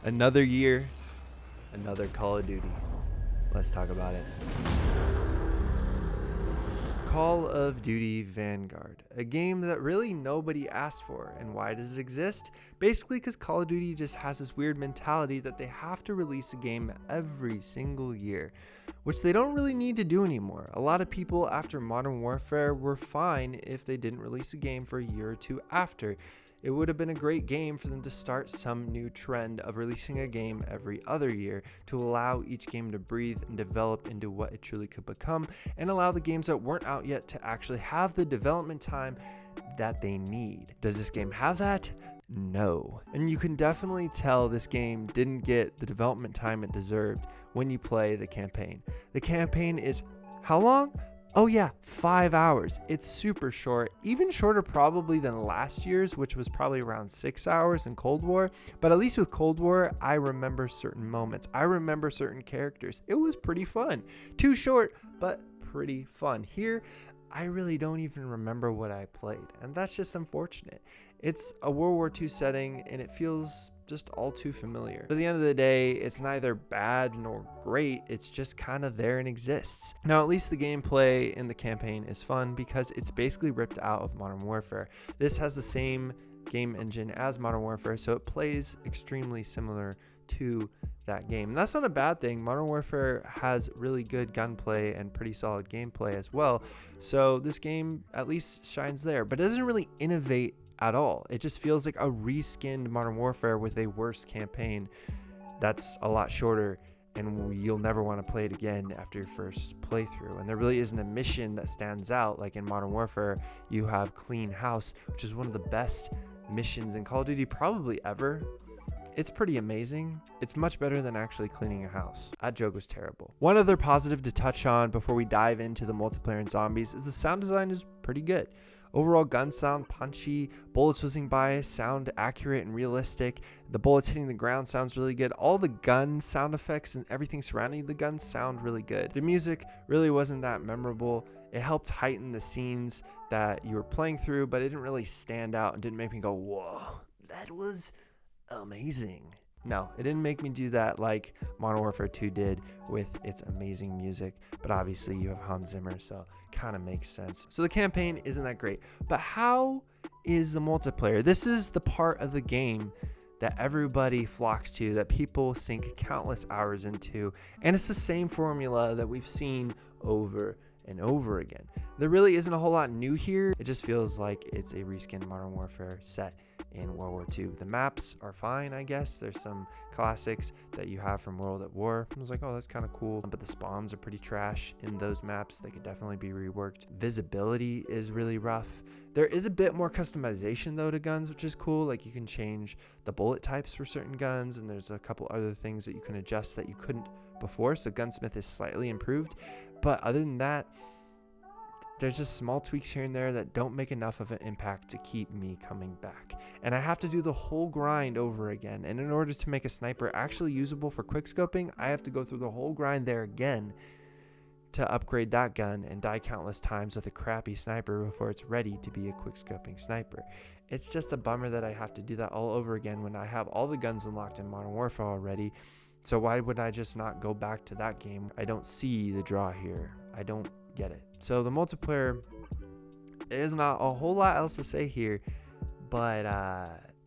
Another year, another Call of Duty. Let's talk about it. Call of Duty Vanguard, a game that really nobody asked for. And why does it exist? Basically because Call of Duty just has this weird mentality that they have to release a game every single year, which they don't really need to do anymore. A lot of people after Modern Warfare were fine if they didn't release a game for a year or two after. It would have been a great game for them to start some new trend of releasing a game every other year to allow each game to breathe and develop into what it truly could become, and allow the games that weren't out yet to actually have the development time that they need. Does this game have that? No. And you can definitely tell this game didn't get the development time it deserved when you play the campaign. The campaign is how long? Oh yeah, 5 hours. It's super short, even shorter probably than last year's, which was probably around 6 hours in Cold War. But at least with Cold War, I remember certain moments. I remember certain characters. It was pretty fun. Too short, but pretty fun. Here, I really don't even remember what I played, and that's just unfortunate. It's a World War II setting, and it feels just all too familiar. But at the end of the day, it's neither bad nor great, it's just kind of there and exists. Now, at least the gameplay in the campaign is fun because it's basically ripped out of Modern Warfare. This has the same game engine as Modern Warfare, so it plays extremely similar to that game. And that's not a bad thing. Modern Warfare has really good gunplay and pretty solid gameplay as well, so this game at least shines there, but it doesn't really innovate at all. It just feels like a reskinned Modern Warfare with a worse campaign that's a lot shorter, and you'll never want to play it again after your first playthrough. And there really isn't a mission that stands out. Like in Modern Warfare, you have Clean House, which is one of the best missions in Call of Duty probably ever. It's pretty amazing. It's much better than actually cleaning a house. That joke was terrible. One other positive to touch on before we dive into the multiplayer and zombies is the sound design is pretty good. Overall gun sound punchy, bullets whizzing by sound accurate and realistic. The bullets hitting the ground sounds really good. All the gun sound effects and everything surrounding the guns sound really good. The music really wasn't that memorable. It helped heighten the scenes that you were playing through, but it didn't really stand out and didn't make me go, whoa, that was amazing. No, it didn't make me do that like Modern Warfare 2 did with its amazing music, but obviously you have Hans Zimmer, so kind of makes sense. So the campaign isn't that great, but how is the multiplayer? This is the part of the game that everybody flocks to, that people sink countless hours into, and it's the same formula that we've seen over and over again. There really isn't a whole lot new here. It just feels like it's a reskinned Modern Warfare set in World War II. The maps are fine, I guess. There's some classics that you have from World at War. I was like, oh, that's kind of cool. But the spawns are pretty trash in those maps. They could definitely be reworked. Visibility is really rough. There is a bit more customization though to guns, which is cool. Like you can change the bullet types for certain guns, and there's a couple other things that you can adjust that you couldn't before. So Gunsmith is slightly improved. But other than that, there's just small tweaks here and there that don't make enough of an impact to keep me coming back. And I have to do the whole grind over again. And in order to make a sniper actually usable for quickscoping, I have to go through the whole grind there again to upgrade that gun and die countless times with a crappy sniper before it's ready to be a quickscoping sniper. It's just a bummer that I have to do that all over again when I have all the guns unlocked in Modern Warfare already. So why would I just not go back to that game? I don't see the draw here. I don't get it. So the multiplayer, there's not a whole lot else to say here, but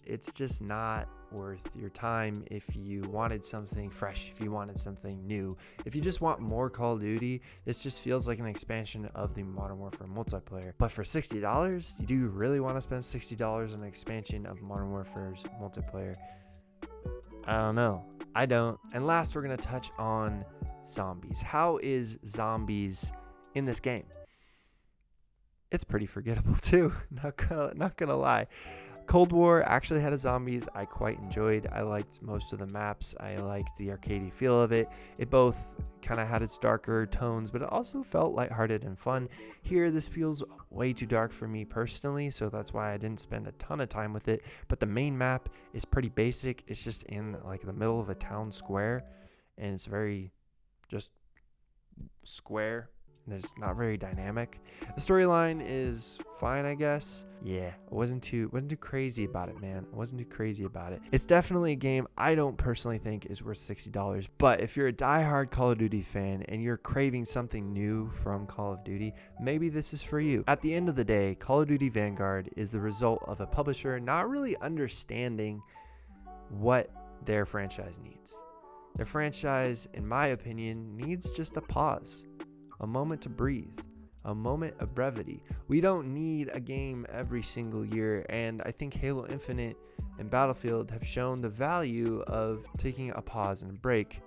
it's just not worth your time if you wanted something fresh, if you wanted something new. If you just want more Call of Duty, this just feels like an expansion of the Modern Warfare multiplayer. But for $60, do you really want to spend $60 on an expansion of Modern Warfare's multiplayer? I don't know. I don't. And last, we're going to touch on zombies. How is zombies in this game? It's pretty forgettable too. Not gonna lie. Cold War actually had a zombies I quite enjoyed. I liked most of the maps. I liked the arcadey feel of it. It both kind of had its darker tones, but it also felt lighthearted and fun. Here, this feels way too dark for me personally, so that's why I didn't spend a ton of time with it. But the main map is pretty basic. It's just in like the middle of a town square, and it's very just square. and they're just not very dynamic. The storyline is fine, I guess. Yeah, I wasn't too crazy about it, man. I wasn't too crazy about it. It's definitely a game I don't personally think is worth $60, but if you're a diehard Call of Duty fan and you're craving something new from Call of Duty, maybe this is for you. At the end of the day, Call of Duty Vanguard is the result of a publisher not really understanding what their franchise needs. Their franchise, in my opinion, needs just a pause, a moment to breathe, a moment of brevity. We don't need a game every single year, and I think Halo Infinite and Battlefield have shown the value of taking a pause and a break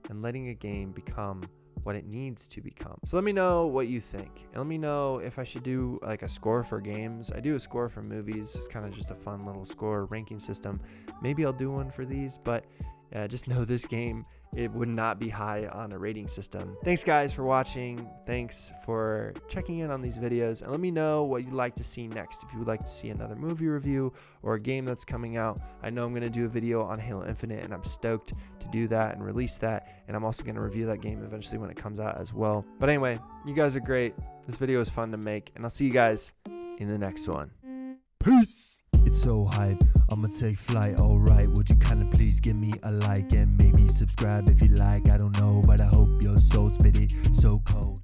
and letting a game become what it needs to become. So let me know what you think, and let me know if I should do like a score for games. I do a score for movies. It's kind of just a fun little score ranking system. Maybe I'll do one for these, but just know this game, it would not be high on a rating system. Thanks guys for watching. Thanks for checking in on these videos, and let me know what you'd like to see next. If you would like to see another movie review or a game that's coming out, I know I'm going to do a video on Halo Infinite, and I'm stoked to do that and release that, and I'm also going to review that game eventually when it comes out as well. But anyway, you guys are great. This video is fun to make, and I'll see you guys in the next one. Peace! It's so hype, I'ma take flight, alright. Would you kinda please give me a like and maybe subscribe if you like? I don't know, but I hope your soul's bitty so cold.